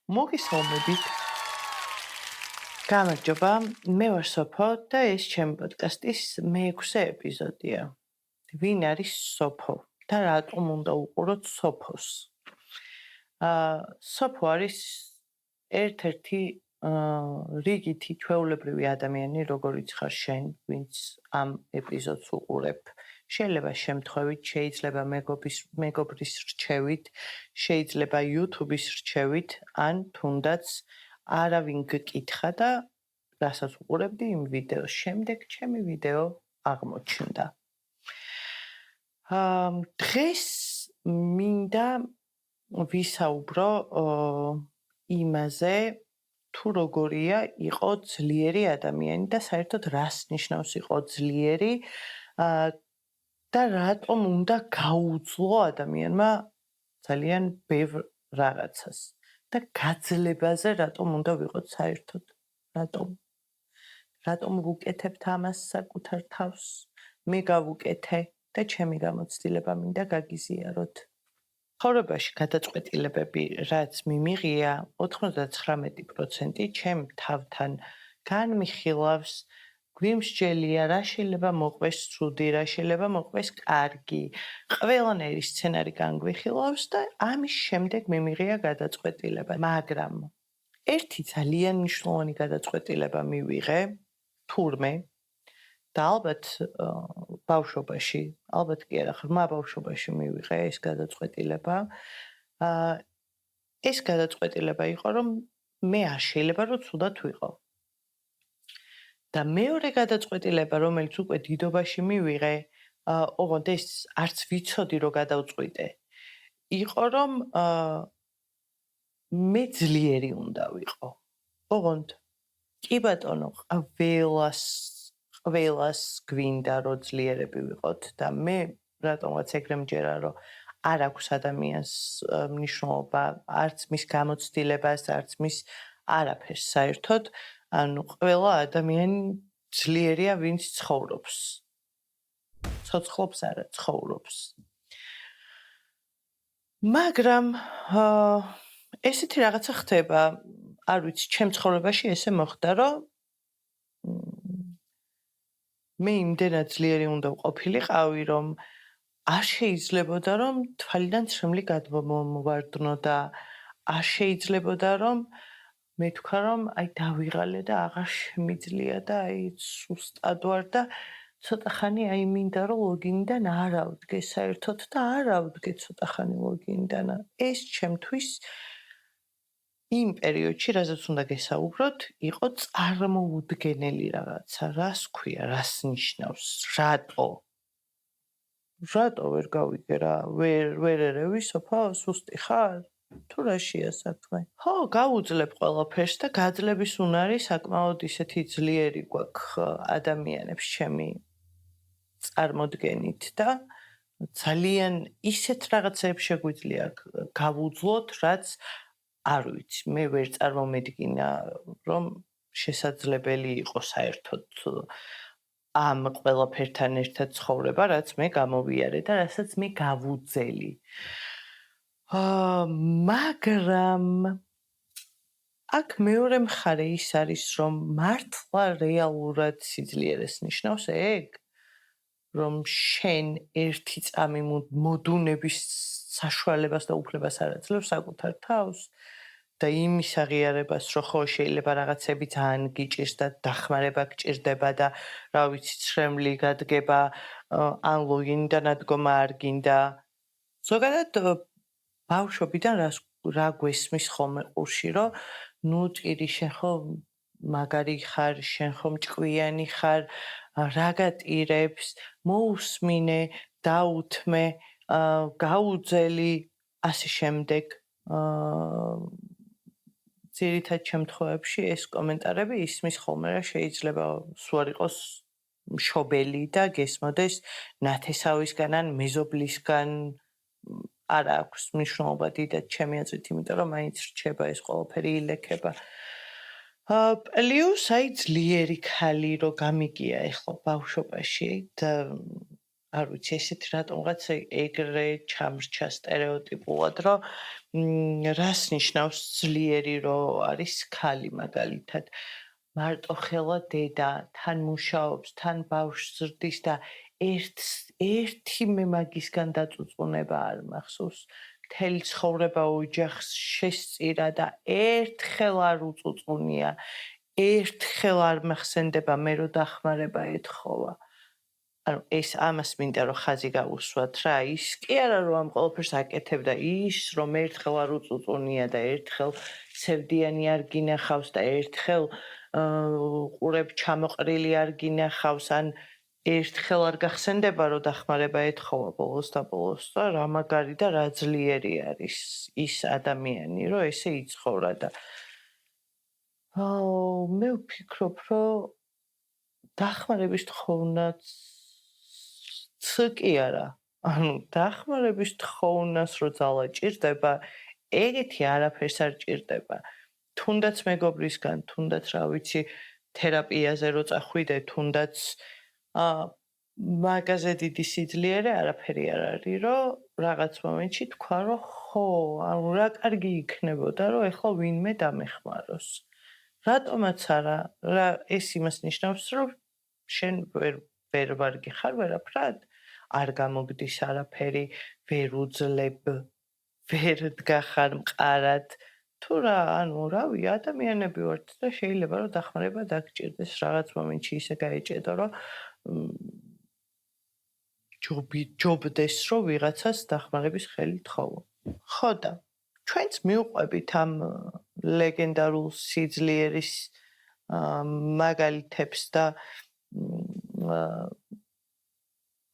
მოგესალმებით. გამარჯობა, მე ვარ სოფო და ეს ჩემი პოდკასტის მე-6 ეპიზოდია. ვინ არის სოფო და რატომ უნდა უყუროთ სოფოს? სოფო არის ერთ-ერთი რიგითი ჩვეულებრივი ადამიანი, როგორიც ხარ შენ, ვინც ამ ეპიზოდს უყურებ. შეიძლება შემთხვევით, შეიძლება მეგობრის რჩევით, შეიძლება YouTube-ის რჩევით, ან თუნდაც არავინ გკითხა და რასაც უყურებდი იმ ვიდეოს შემდეგ ჩემი ვიდეო აღმოჩნდა. დღეს მინდა ვისაუბრო იმაზე, თუ როგორია იყო ძლიერი ადამიანი და საერთოდ რას ნიშნავს იყო ძლიერი და რატომ უნდა გაუძლო ადამიანმა ძალიან ბევრ რაღაცას და გაძლებაზე რატომ უნდა ვიყოთ საერთოდ? რატომ ვუკეთებთ ამას საკუთარ თავს? მე გავუკეთე და ჩემი გამოცდილება მინდა გაგიზიაროთ. ცხოვრებაში გადაწყვეტილებები, რაც მიმიღია, 99% ჩემ თავთან განმიხილავს, გვიმსჯელია, რა შეიძლება მოყვეს ცუდი, რა შეიძლება მოყვეს კარგი. ყველანაირი სცენარი განგვიხილავს და ამის შემდეგ მიმიღია გადაწყვეტილება. მაგრამ ერთი ძალიან მნიშვნელოვანი გადაწყვეტილება მივიღე, თურმე და ალბათ ბავშვობაში, ალბათ კი არა, ღრმა ბავშვობაში მივიღე ეს გადაწყვეტილება. ეს გადაწყვეტილება იყო, რომ მე არ შეიძლება რომ ცუდად ვიყო. და მეორე გადაწყვეტილება, რომელიც უკვე დიდობაში მივიღე, ოღონდ ეს არც ვიცოდი რომ გადავწყვიტე, იყო რომ მე ძლიერი უნდა ვიყო. ოღონდ კი ბატონო, ყველას გვინდა რომ ძლიერები ვიყოთ და მე რატომაც ეგრე მჯერა რომ არ აქვს ადამიანს მნიშვნელობა, არც მის გამოცდილებას, არც მის არაფერს საერთოდ. ანუ ყველა ადამიანი ძლიერია, ვინც ცხოვრობს. ცოცხლობს არა, ცხოვრობს. მაგრამ ესეთი რაღაცა ხდება, არ ვიცი, ჩემ ცხოვრებაში ესე მოხდა, რომ მე იმდენად ძლიერი უნდა ვყოფილიყავი, რომ არ შეიძლებოდა, რომ თვალიდან ცრემლი გადმოვარდნო და არ შეიძლებოდა, რომ მე თქვა, რომ აი დავიღალე და აღარ შემიძლია და აი სუსტად ვარ და ცოტა ხანი აი მინდა რომ ლოგინიდან არ ავდგე საერთოდ და არ ავდგე ცოტა ხანი ლოგინიდან. ეს ჩემთვის იმ პერიოდში, რაზეც უნდა გესაუბროთ, იყო წარმოუდგენელი რაღაცა. რას ქვია, რას ნიშნავს, რატო ვერ გავიგე რა, ვერ ერევი სოფო, სუსტი ხარ? თუ რაშია საქმე? ხო, გავუძლებ ყველაფერს და გაძლების უნარი საკმაოდ ისეთი ძლიერი გვაქვს ადამიანებს ჩემი წარმოდგენით და ძალიან ისეთ რაღაცებს შეგვიძლია გავუძლოთ, რაც არ ვიცი, მე ვერ წარმომედგინა, რომ შესაძლებელი იყო საერთოდ ამ ყველაფერთან ერთად ცხოვრება, რაც მე გამოვიარე და რასაც მე გავუძელი. მაგრამ აქ მეორე მხარე ის არის, რომ მართლა რეალურად სიძლიერეს ნიშნავს ეგ, რომ შენ ერთი წამი მოდუნების საშუალებას და უფლებას არ აძლევს საკუთარ თავს და იმის აღიარებას, რომ ხო შეიძლება რაღაცები ძალიან გიჭირს და დახმარება გჭირდება და რა ვიცი, ცრემლი გადგება, ან ლოგინიდან ადგომა არ გინდა. ზოგადად ბავშვობიდან რა გვესმის ხოლმე ყურში, რომ ნუ ტირი შენ ხო მაგარი ხარ, შენ ხო მჭკვიანი ხარ, რა გატირებს, მოусმინე, დაუთმე, გაუძელი, ასე შემდეგ. ძირითად შემთხვევებში ეს კომენტარები ისმის ხოლმე, რა შეიძლება სულ არ იყოს მშობელი და გესმოდეს ნათესავისგან ან მეზობლისგან. არ აქვს მნიშვნელობა დიდად ჩემი აზრით, იმიტომ რომ მაინც რჩება ეს ყველაფერი ილექება. პლუს აი ძლიერი ქალი რო გამიგია ეხლა ბავშვობაში და არ ვიცი ესეთი რატომღაც ეგრე ჩამრჩა სტერეოტიპულად, რომ რას ნიშნავს ძლიერი რომ არის ქალი მაგალითად. მარტო ხელა დედა თან მუშაობს, თან ბავშვს ზრდის და ერთი მე მაგისგან დაწუწუნება არ მახსოვს. მთელი ცხოვრება ოჯახს შესწირა და ერთხელ არ უწუწუნია. ერთხელ არ მახსენდება მე რო დახმარება ეთხოვა. ანუ ეს ამას მინდა რომ ხაზი გავუსვათ რა, ის კი არა რომ ამ ყველაფერს აკეთებდა, ის რომ ერთხელ არ უწუწუნია და ერთხელ სევდიანი არ გინახავს და ერთხელ ყურებ ჩამოყრილი არ გინახავს, ან ერთხელ არ გახსენდება რომ დახმარება ეთხოვა ბოლოს და ბოლოს და რა მაგარი და რა ძლიერი არის ის ადამიანი, რომ ესე იცხოვრა და მე ვფიქრობ, რომ დახმარების თხოვნაც კი არა. ანუ დახმარების თხოვნას რო ძალა ჭირდება, ეგეთი არაფერს არ ჭირდება. თუნდაც მეგობრისგან, თუნდაც რა ვიცი, თერაპიაზე რო წახვიდე, თუნდაც მაგაზე დიდი სიძლიერე არაფერი არ არის, რომ რაღაც მომენტში თქვა, რომ ხო, ანუ რა კარგი იქნებოდა, რომ ეხლა ვინმე დამეხმაროს. რატომაც არა, რა ეს იმას ნიშნავს, რომ შენ ვერ ვარგი ხარ ვერაფრად, არ გამოგდის არაფერი, ვერ უძლებ, ვერ დგახარ მყარად. თუ რა, ანუ რავი, ადამიანები ვართ და შეიძლება რომ დახმარება დაგჭირდეს რაღაც მომენტში ისე გაეჭედო, რომ ჯობდეს, რომ ვიღაცას დახმარების ხელი თხოვო. ხო და ჩვენც მივყვებით ამ ლეგენდარულ სიძლიერის მაგალითებს და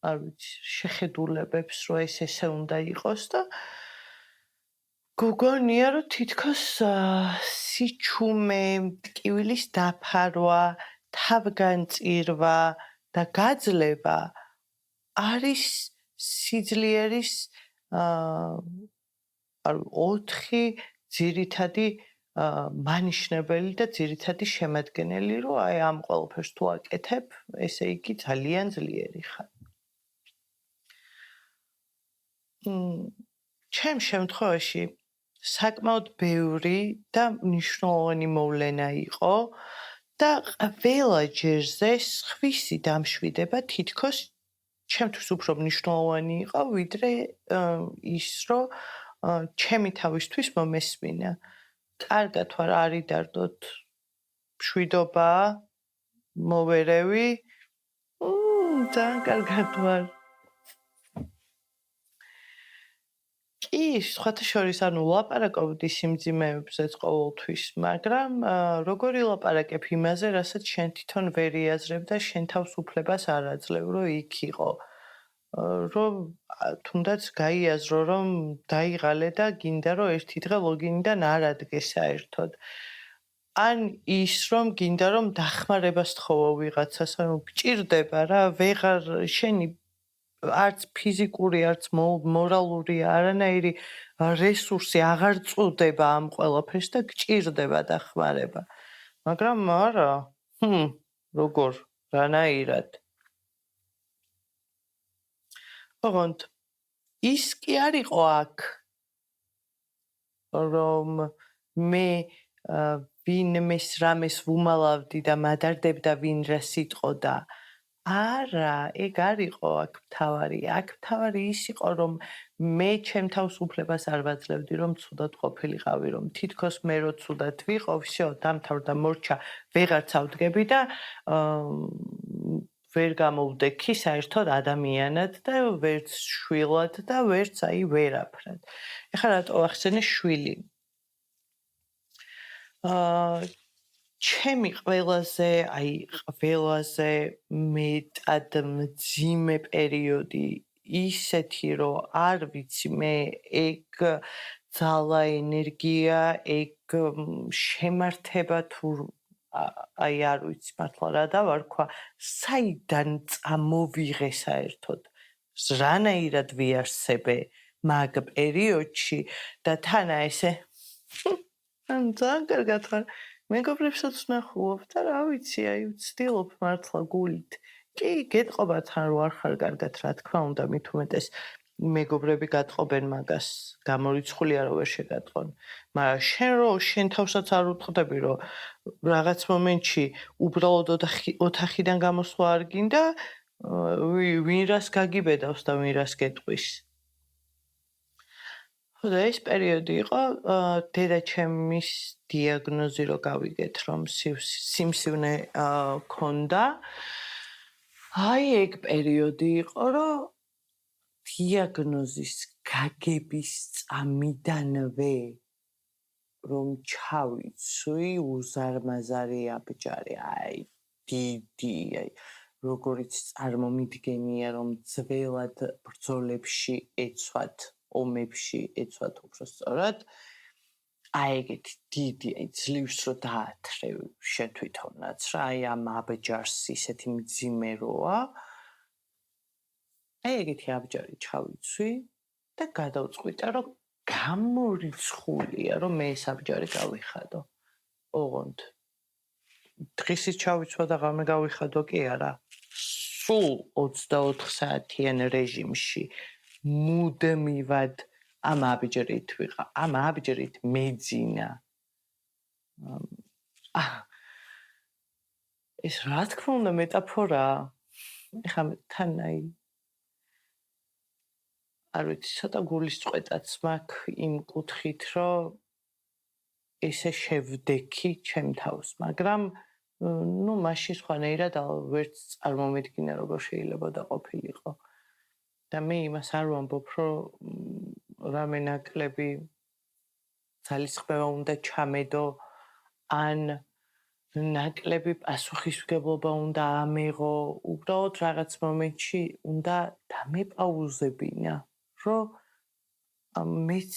არ ვიცი, შეხედულებებს, რომ ესე უნდა იყოს და გოგონია, რომ თითქოს სიჩუმე, ტკივილის დაფარვა, თავგანწირვა და გაძლება არის სიძლიერის 4 ძირითადი მანიშნებელი და ძირითადი შემადგენელი, რომ აი ამ ყველაფერს თუ აკეთებ, ესე იგი ძალიან ძლიერი ხარ. ჩემ შემთხვევაში საკმაოდ ბევრი და მნიშვნელოვანი მოვლენა იყო და ყველა ჯერზე სხვისი დამშვიდება თითქოს ჩემთვის უფრო მნიშვნელოვანი იყო, ვიდრე ის, რომ ჩემი თავისთვის მომესმინა. კარგად ვარ, არიდარდოთ, მშვიდობა, მოვერევი, ძალიან კარგად ვარ. კი, სხვათა შორის, ანუ ლაპარაკობდი სიმძიმეებზეც ყოველთვის, მაგრამ როგორი ლაპარაკებ იმაზე, რასაც შენ თვითონ ვერ იაზრებ და შენ თავს უფლებას არ აძლევ, რომ იქ იყო. რომ თუნდაც გაიაზრო, რომ დაიღალე და გინდა, რომ ერთი დღე ლოგინიდან არ ადგე საერთოდ. ან ის, რომ გინდა, რომ დახმარებას თხოვო ვიღაცას, ანუ გჭირდება რა, ვეღარ შენი არც ფიზიკური, არც მორალური, არანაირი რესურსი აღარ წუდება ამ ყველაფერს და გჭირდება დახმარება. მაგრამ არა, როგორ, რანაირად. ოღონდ ის კი არ იყო აქ, რომ მე ვინმეს რამეს ვუმალავდი და მადარდებდა ვინ რა სიტყოდა. არა, ეგ არ იყო აქ მთავარი. აქ მთავარი ის იყო, რომ მე ჩემ თავს უფლებას არ ვაძლევდი, რომ ცუდად ყოფილიყავი, რომ თითქოს მე რო ცუდად ვიყო, всё, დამთავრდა, მორჩა, ვეღარც ავდგები და ვერ გამოვდექი საერთოდ ადამიანად და ვერც შვილად და ვერც აი ვერაფრად. ეხლა რატო ახსენე შვილი? ჩემი ყველაზე მეტად მძიმე პერიოდი ისეთი, რომ არ ვიცი მე ეგ ძალა, ენერგია, ეგ შემართება თუ აი არ ვიცი მართლა რა დავარქვა, საიდან წამოვიღე საერთოდ, რანაირად ვიარსებე მაგ პერიოდში და თანა ესე ძალიან კარგად ხარ. მეგობრებსაც ვნახულობ და რა ვიცი, აი ვცდილობ მართლა გულით კი, გეტყობა თან რო არ ხარ კარგად, რა თქმა უნდა, მით უმეტეს მეგობრები გატყობენ მაგას, გამორიცხულია რომ ვერ შეგატყონ. მაგრამ შენ თავსაც არ უთხრდები, რომ რაღაც მომენტში უბრალოდ ოთახიდან გამოსვლა არ გინდა, ვინ რას გაგიბედავს და ვინ რას გეტყვის. და ეს პერიოდი იყო დედაჩემის დიაგნოზი რო გავიგეთ, რომ სიმსივნე ქონდა. აი ეგ პერიოდი იყო, რომ დიაგნოზის გაგების წამიდანვე რომ ჩავიცვი უზარმაზარი აბჯარი, აი დიდი, აი როგორიც წარმომიდგენია რომ ძველად ბრძოლებში ეცვათ, ომებში ეცვათ უფრო სწორად, აი ეგეთი დიდი, აი ძლივს რო დაათრევ შენ თვითონაც რა, აი ამ აბჯარს ისეთი მძიმე როა, აი ეგეთი აბჯარი ჩავიცვი და გადავწყვიტა რომ გამორიცხულია რომ მე ეს აბჯარი გავიხადო. ოღონდ დღისით ჩავიცვა და ღამე გავიხადო კი არა. სულ 24 საათიან რეჟიმში მუდმივად ამ აბჯრით ვიყავ, ამ აბჯრით მეძინა. ეს რა თქმა უნდა მეტაფორაა. ეხლა თან აი არ ვიცი, ცოტა გულის წყვეტაც მაქვს იმ კუთხით, რომ ესე შევდექი ჩემ თავს, მაგრამ ნუ მაშინ სხვანაირად ვერც წარმომედგინა როგორ შეიძლება და ყოფილიყო. და მე იმას არ ვამბობ, რომ რამე ნაკლები ძალისხმევა უნდა ჩამედო, ან ნაკლები პასუხისმგებლობა უნდა ამეღო, უბრალოდ რაღაც მომენტში უნდა დამეპაუზებინა, რომ მეც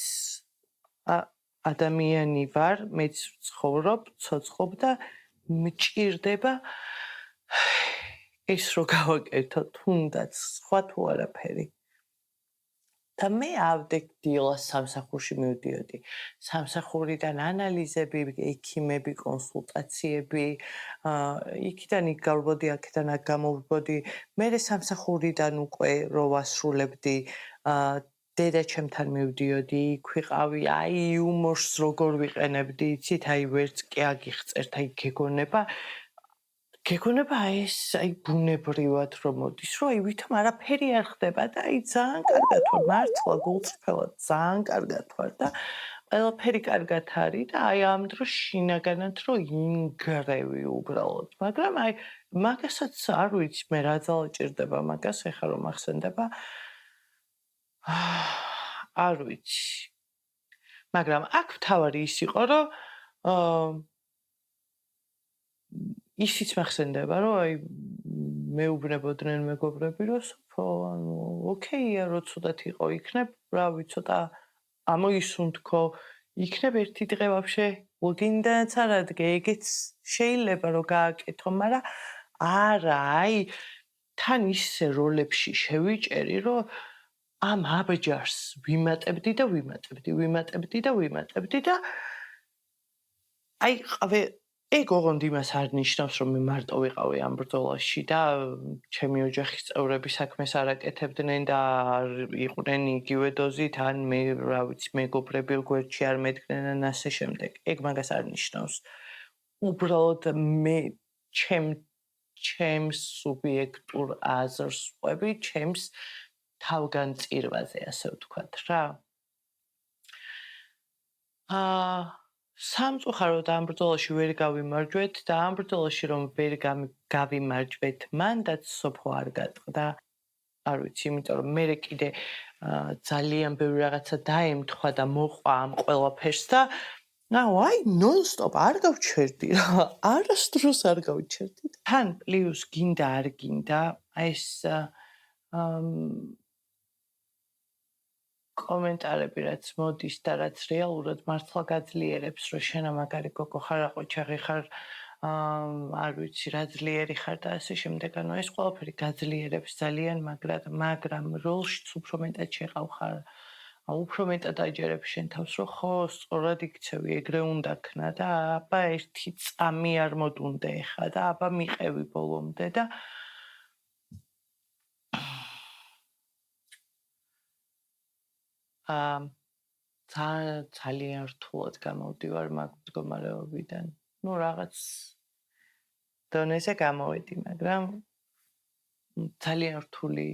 ადამიანი ვარ, მეც ვცხოვრობ, ცოცხლობ და მჭირდება ეს რო გავაკეთო, თუნდაც სხვა თუ არაფერი. და მე ავდექ დილას სამსახურში მივდიოდი. სამსახურიდან ანალიზები, ექიმები, კონსულტაციები, იქიდან იქ გავბოდი, აქედან აქ გამოვბოდი. მერე სამსახურიდან უკვე რო ვასრულებდი, დედაჩემთან მივდიოდი, იქ ვიყავი, აი იუმორს როგორ ვიყენებდი, იცით, აი ვერც კი აგიხწერთ, აი გეგონება ეს აი ბუნებრივად რომ მოდის, რომ აი ვითომ არაფერი არ ხდება და აი ძალიან კარგად ვარ, მართლა გულწრფელად ძალიან კარგად ვარ და ყველაფერი კარგად არის და აი ამ დროს შინაგანად რომ ინგრევი უბრალოდ, მაგრამ აი მაგასაც არ ვიცი მე რა ძალა ჭირდება მაგას, ეხლა რომ ახსენდება. არ ვიცი. მაგრამ აქ თავარი ის იყო, რომ ისიც მახსენდება, რომ აი მეუბნებოდნენ მეგობრები, რომ სოფო, ანუ ოკეია, რომ ცუდად იყო, იქნებ, რავი, ცოტა ამოისუნთქო, იქნებ ერთი დღე ვაფშე ლოგინდანაც არ ადგე, ეგეც შეიძლება რომ გააკეთო, მაგრამ არა, აი თან ისე როლებში შევიჭერი, რომ ამ აბჯარს ვიმატებდი და აი ეგ ოღონდ იმას არ ნიშნავს, რომ მე მარტო ვიყავი ამ ბრძოლაში და ჩემი ოჯახის წევრები საქმეს არ აკეთებდნენ და არ იყვნენ იგივე დოზით, ან მე რა ვიცი, მეგობრები გვერდში არ მედგნენ ან ასე შემდეგ. ეგ მაგას არ ნიშნავს. უბრალოდ მე ჩემს სუბიექტურ აზრს ვყვები, ჩემს თავგანწირვაზე, ასე ვთქვათ რა. სამწუხაროდ ამ ბრძოლაში ვერ გავიმარჯვეთ და ამ ბრძოლაში რომ ვერ გავიმარჯვეთ, მანდაც სოფო არ გატყდა. არ ვიცი, იმიტომ რომ მე კიდე ძალიან ბევრი რაღაცა დაემთხვა და მოყვა ამ ყველაფერს და აი ნონ-სტოპ არ გავჩერდი რა, არასდროს არ გავჩერდი. თან პლუს გინდა არ გინდა, ეს კომენტარები რაც მოდის და რაც რეალურად მართლა გაძლიერებს, რომ შენ მაგარი გოგო ხარ, აყოჩაღი ხარ, არ ვიცი რა ძლიერი ხარ და ასე შემდეგ. ანუ ეს ყველაფერი გაძლიერებს ძალიან, მაგრამ როლშიც უფრო მეტად შეყავ ხარ, უფრო მეტად აჯერებ შენ თავს, რომ ხო, სწორად იქცევი, ეგრე უნდა ქნა და აბა ერთი წამი არ მოდუნდე ხა და აბა მიყევი ბოლომდე და ძალიან რთულად გამოვდივარ მაგ მდგომარეობიდან. ნუ რაღაც დონეზე გამოვედი, მაგრამ ძალიან რთული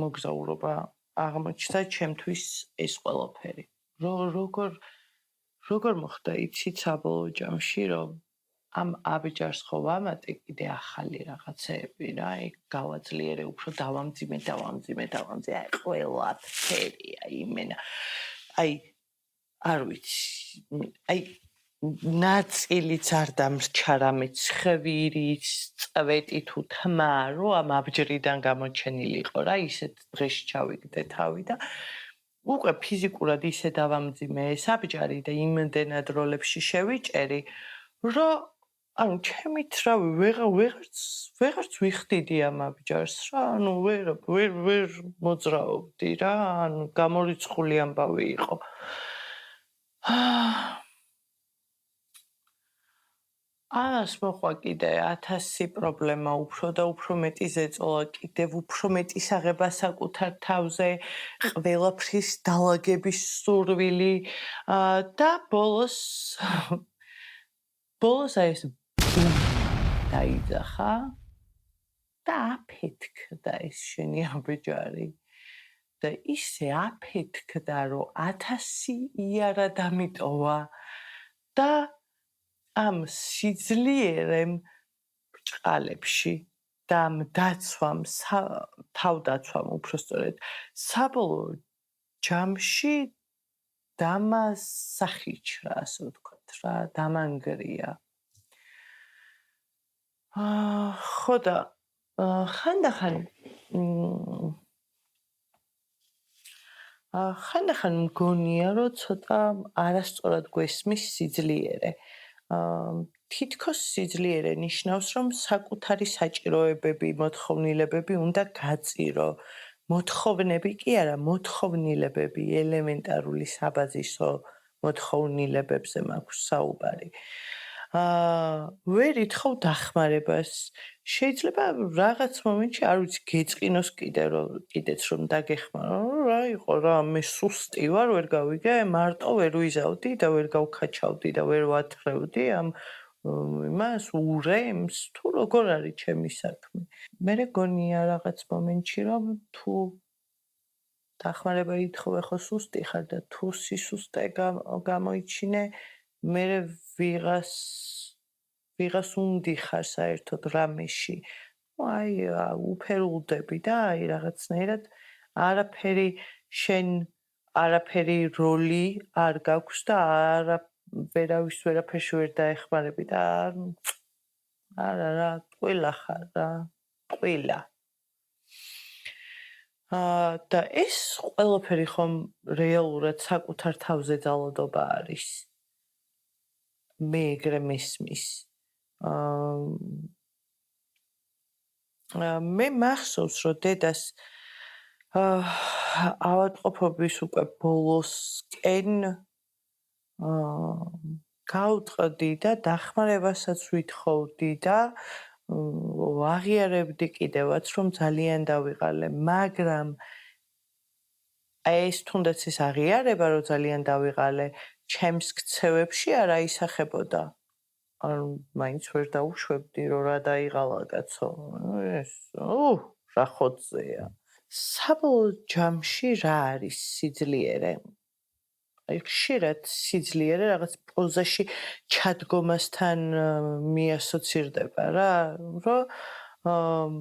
მოგზაურობა აღმოჩნდა ჩემთვის ეს ყველაფერი. როგორ მოხდა იცით საბოლოო ჯამში, რომ ამ აბჯარს ხო ვამატე კიდე ახალი რაღაცეები რა, აი გავაძლიერე, უფრო დავამძიმე, აი ყველაფერი, აი იმენა. აი არ ვიცი, აი ნაწილიც არ დამრჩა რამე ცხვირიც, წვეტი თუ თმა, რომ ამ აბჯრიდან გამოჩენილიყო რა, ისეთ დღეში ჩავიგდე თავი და უკვე ფიზიკურად ისე დავამძიმე ეს აბჯარი და იმდენად როლებში შევიჭერი, რომ ანუ ჩემით რავი ვეღარც ვიხდიდი ამ აბჯარს რა, ანუ ვერ მოძრაობდი რა, ანუ გამორიცხული ამბავი იყო. ამას მოყვა კიდე 1000 პრობლემა, უფრო და უფრო მეტი ზეწოლა, კიდევ უფრო მეტი საღება საკუთარ თავზე, ყველაფრის დალაგების სურვილი და ბოლოს აი ეს დაიძახა და აფეთქდა ეს შენი აბჯარი და ისე აფეთქდა, რომ 1000 იარა დამიტოვა და ამ სიძლიერემ ბრჭყალებში და ამ დაცვამ, თავდაცვამ უпростоრედ საბოლოო ჯამში დამასახიჩრა, ასე ვთქვათ რა, დამანგრია. ხო და ხანდახან მგონია, რომ ცოტა არასწორად გვესმის სიძლიერე. თითქოს სიძლიერე ნიშნავს, რომ საკუთარი საჭიროებები, მოთხოვნილებები უნდა გაწირო. მოთხოვნები კი არა, მოთხოვნილებები, ელემენტარული საბაზისო მოთხოვნილებებზე მაქვს საუბარი. ვერ ითხოვ დახმარებას. შეიძლება რაღაც მომენტში, არ ვიცი, გეწყინოს კიდეც რომ დაგეხმარო, რა იყო რა, მე სუსტი ვარ, ვერ გავიგე, მარტო ვერ ვიზავდი და ვერ გავქაჩავდი და ვერ ვათრევდი ამ იმას ურემს, თუ როგორ არის ჩემი საქმე. მე გონია რაღაც მომენტში, რომ თუ დახმარება ითხოვე, ხო სუსტი ხარ და თუ სისუსტე გამოიჩინე, მე ვიღას უნდიხარ საერთოდ რამეში. აი უფერულდები და აი რაღაცნაირად არაფერი როლი არ გაქვს და ვერაფერში ვერ დაეხმარები და არა რა, ტყუილა ხარ რა, ტყუილა. და ეს ყველაფერი ხომ რეალურად საკუთარ თავზე ძალადობა არის. მე ეგრე მესმის. მე მახსოვს, რომ დედას ავადმყოფობის უკვე ბოლოსკენ გავუტყდი და დახმარებასაც ვითხოვდი და ვაღიარებდი კიდევაც, რომ ძალიან დავიღალე, მაგრამ ეს თუნდაც ეს აღიარება, რომ ძალიან დავიღალე, ჩემს ქცევებში არ აისახებოდა. ანუ მაინც ვერ დაუშვებდი, რომ რა დაიღალა კაცო. ეს რა ხოწეა. საბოლოო ჯამში რა არის სიძლიერე? აი ხშირად სიძლიერე რაღაც პოზაში ჩადგომასთან მიასოცირდება რა, რომ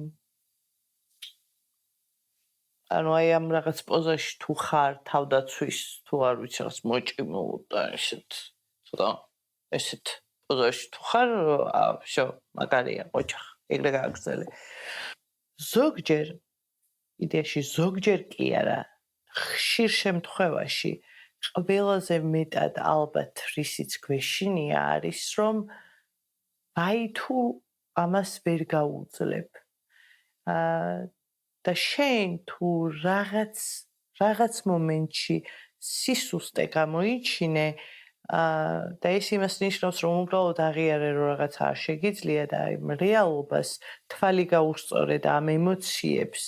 ანუ აი ამ რაღაც პოზაში თუ ხარ თავდაცვის თუ არ ვიცი რაღაც მოჭიმულ და ესეთ პოზაში თუ ხარ, всё, მაგარია ყოჩახ, ეგრე გააგრძელე. ზოგჯერ კი არა, ხშირ შემთხვევაში ყველაზე მეტად ალბათ რისიც გვეშინია არის, რომ აი თუ ამას ვერ გაუძლებ. და შენ თუ რაღაც მომენტში სისუსტე გამოიჩინე და ეს იმას ნიშნავს, რომ უბრალოდ აღიარე, რომ რაღაცა არ შეგიძლია და აი რეალობას თვალი გაუსწორე და ამ ემოციებს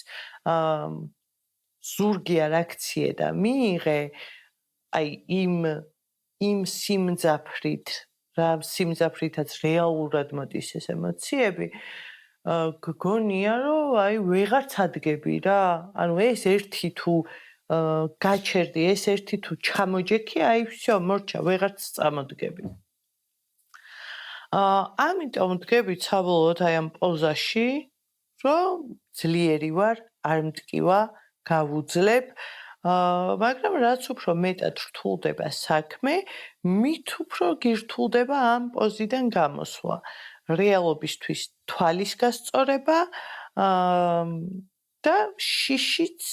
ზურგი არ აქციე და მიიღე, აი იმ სიმძაფრით რა სიმძაფრითაც რეალურად მოდის ეს ემოციები გგონია რომ აი ვეღარც ადგები რა ანუ ეს ერთი თუ გაჩერდი ეს ერთი თუ ჩამოჯექი აი всё მორჩა ვეღარც წამოდგები ამიტომ დგებით საბოლოოდ აი ამ პოზაში რომ ძლიერი ვარ არ მტკივა გავუძლებ მაგრამ რაც უფრო მეტად რთულდება საქმე, მით უფრო გირთულდება ამ პოზიდან გამოსვლა. რეალობისთვის თვალის გასწორება და შიშიც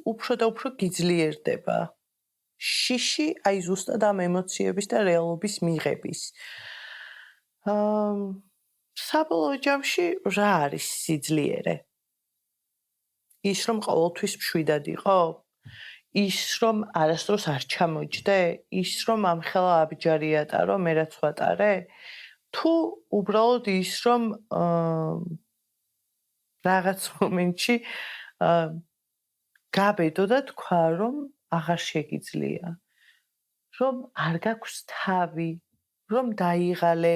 უფრო და უფრო გიძლიერდება. შიში აი ზუსტად ამ ემოციების და რეალობის მიღების. საბოლოო ჯამში რა არის სიძლიერე? ის რომ ყოველთვის მშვიდად იყო? ის რომ არასდროს არ ჩამოჯდე? ის რომ ამხელა აბჯარი ატარო, მე რაც ვატარე? თუ უბრალოდ ის რომ რაღაც მომენტში გაბედო და თქვა რომ აღარ შეგიძლია. რომ არ გაქვს თავი, რომ დაიღალე,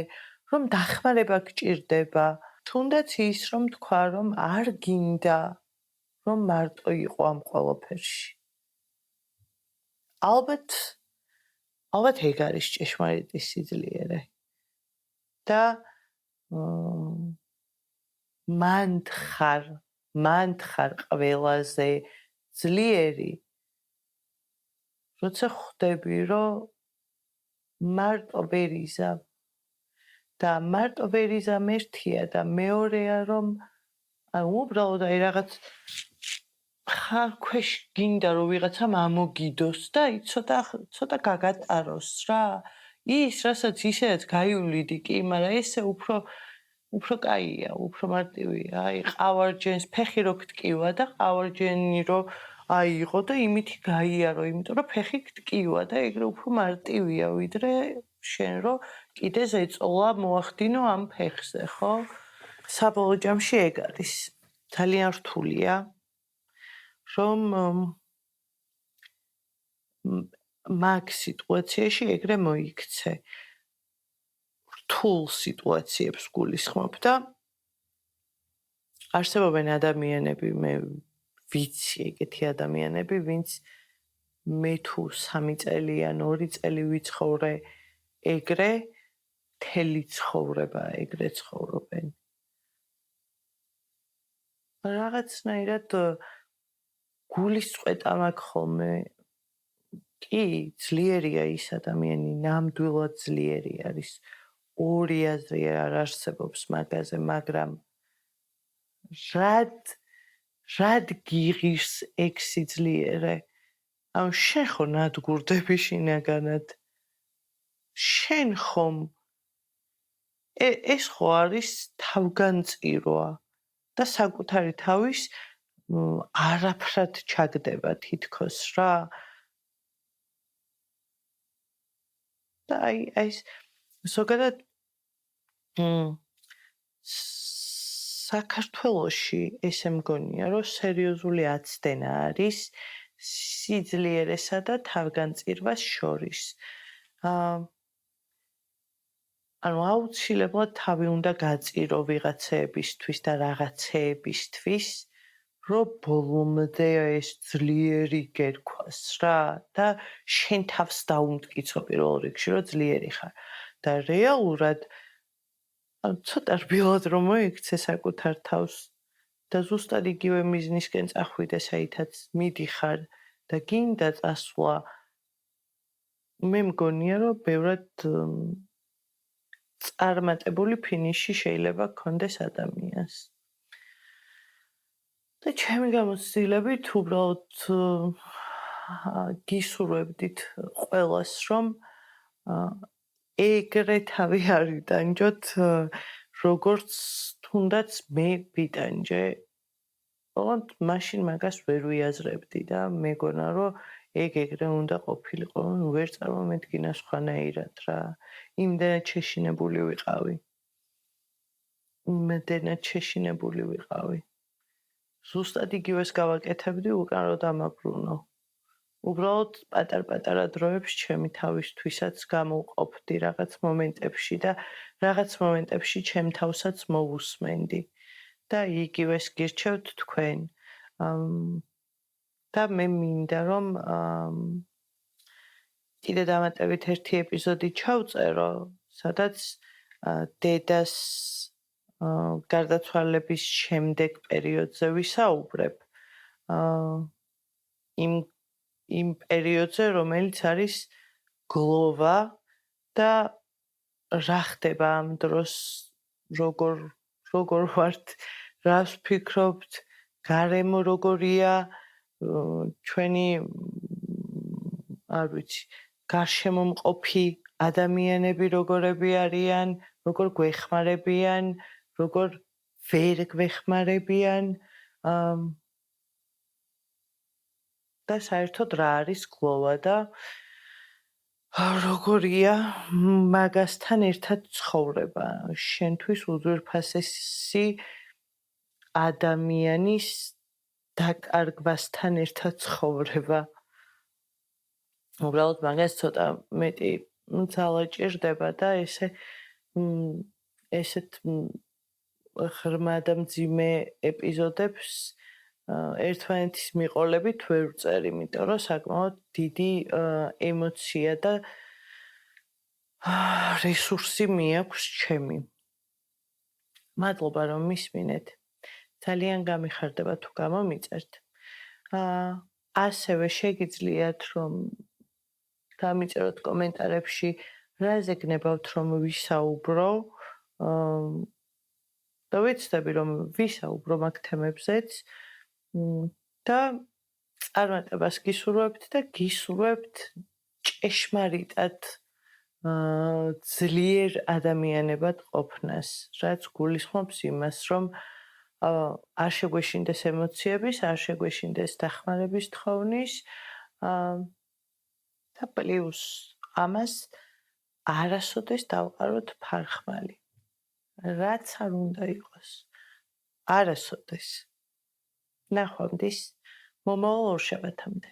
რომ დახმარება გჭირდება. თუნდაც ის რომ თქვა რომ არ გინდა რომ მარტო იყო ამ ყველაფერში. ალბათ ეგ არის ჭეშმარიტი სიძლიერე. და მან თხარ ყველაზე ძლიერი, როცა ხვდები რომ მარტო ვერ იზამ და მარტო ვერ იზამ ერთია და მეორეა რომ უბრალოდ აი რაღაც ხარ ქვეშ გინდა რომ ვიღაცამ ამოგიდოს და ცოტა გაგატაროს რა ის რასაც ისედაც გაიuliდი კი მაგრამ ესე უფრო კაია უფრო მარტივია აი ყავარჯენს ფეხი რო გტკივა და ყავარჯენი რო აიღო და იმითი გაიარო იმიტომ რომ ფეხი გტკივა და ეგრე უფრო მარტივია ვიდრე შენ რო კიდე ზეწოლა მოახდინო ამ ფეხზე ხო საბოლოო ჯამში ეგ არის ძალიან რთულია რომ მაგ სიტუაციაში ეგრე მოიქცე რთულ სიტუაციებს გულისხმობ და არსებობენ ადამიანები მე ვიცი ეგეთი ადამიანები ვინც მე თუ 3 წელი ან 2 წელი ვიცხოვრე ეგრე მთელი ცხოვრება ეგრე ცხოვრობენ რაღაცნაირად გულის წვეტა მაქვს ხოლმე კი ძლიერია ის ადამიანი ნამდვილად ძლიერი არის ორი აზრი არ არსებობს მაგაზე მაგრამ რად გიღირს ეგ სიძლიერე ან შენ ხო ნადგურდები შინაგანად შენ ხომ ეს ხო არის თავგანწირვა და საკუთარი თავის არაფრად ჩაგდება თითქოს რა და აი ეს ზოგადად საქართველოში ესე მგონია რომ სერიოზული აცდენა არის სიძლიერესა და თავგანწირვას შორის ანუ აუცილებლად თავი უნდა გაწირო ვიღაცეებისთვის და რაღაცეებისთვის რომ ბოლომდე ეს ძლიერი გერქვას რა და შენ თავს დაუმტკიცო პირველ რიგში რომ ძლიერი ხარ და რეალურად ცოტა რბილად რომ მოიქცე საკუთარ თავს და ზუსტად იგივე მიზნისკენ წახვიდე საითაც მიდიხარ და გინდა წასვლა მე მგონია რომ ბევრად წარმატებული ფინიში შეიძლება გქონდეს ადამიანს და ჩემი გამოცდილებით უბრალოდ გისურვებდით ყველას რომ ეგრე თავი არ იტანჯოთ როგორც თუნდაც მე ვიტანჯე ოღონდ მაშინ მაგას ვერ ვიაზრებდი და მეგონა რომ ეგრე უნდა ყოფილიყო ვერ წარმომედგინა სხვანაირად რა იმდენად შეშინებული ვიყავი ზუსტად იგივეს გავაკეთებდი უკან რომ დამაბრუნო უბრალოდ პატარ-პატარა დროებს ჩემი თავისთვისაც გამოვყოფდი რაღაც მომენტებში და რაღაც მომენტებში ჩემ თავსაც მოვუსმენდი და იგივეს გირჩევთ თქვენ. და მე მინდა რომ კიდე დამატებით ერთი ეპიზოდი ჩავწერო, სადაც დედას გარდაცვალების შემდეგ პერიოდზე ვისაუბრებ. იმ პერიოდზე, რომელიც არის გლოვა და რა ხდება ამ დროს, როგორ ვართ, რას ვფიქრობთ, გარემო როგორია, ჩვენი არ ვიცი, გარშემომყოფი ადამიანები როგორები არიან, როგორ გვეხმარებიან, როგორ ვერ გვეხმარებიან და საერთოდ რა არის გლოვა და როგორია მაგასთან ერთად ცხოვრება. შენთვის უძვირფასესი ადამიანის დაკარგვასთან ერთად ცხოვრება. უბრალოდ მაგას ცოტა მეტი ძალა ჭირდება და ესეთ ღრმა და მძიმე ეპიზოდებს ერთმანეთის მიყოლებით ვერ ვწერ, იმიტომ რომ საკმაოდ დიდი ემოცია და რესურსი მიაქვს ჩემი. მადლობა რომ მისმინეთ. ძალიან გამიხარდება თუ გამომიწერთ. ასევე შეგიძლიათ რომ დამიწეროთ კომენტარებში რაზე გნებავთ რომ ვისაუბრო და ვიცდები რომ ვისაუბრო მაგ თემებზეც და წარმატებას გისურვებთ და გისურვებთ ჭეშმარიტად ძლიერ ადამიანებად ყოფნას, რაც გულისხმობს იმას, რომ არ შეგვეშინდეს ემოციების, არ შეგვეშინდეს დახმარების თხოვნის და პლუს ამას არასოდეს დავყაროთ ფარხმალი. რაც არ უნდა იყოს. არასოდეს. ნახვამდის მომავალ ორშაბათამდე.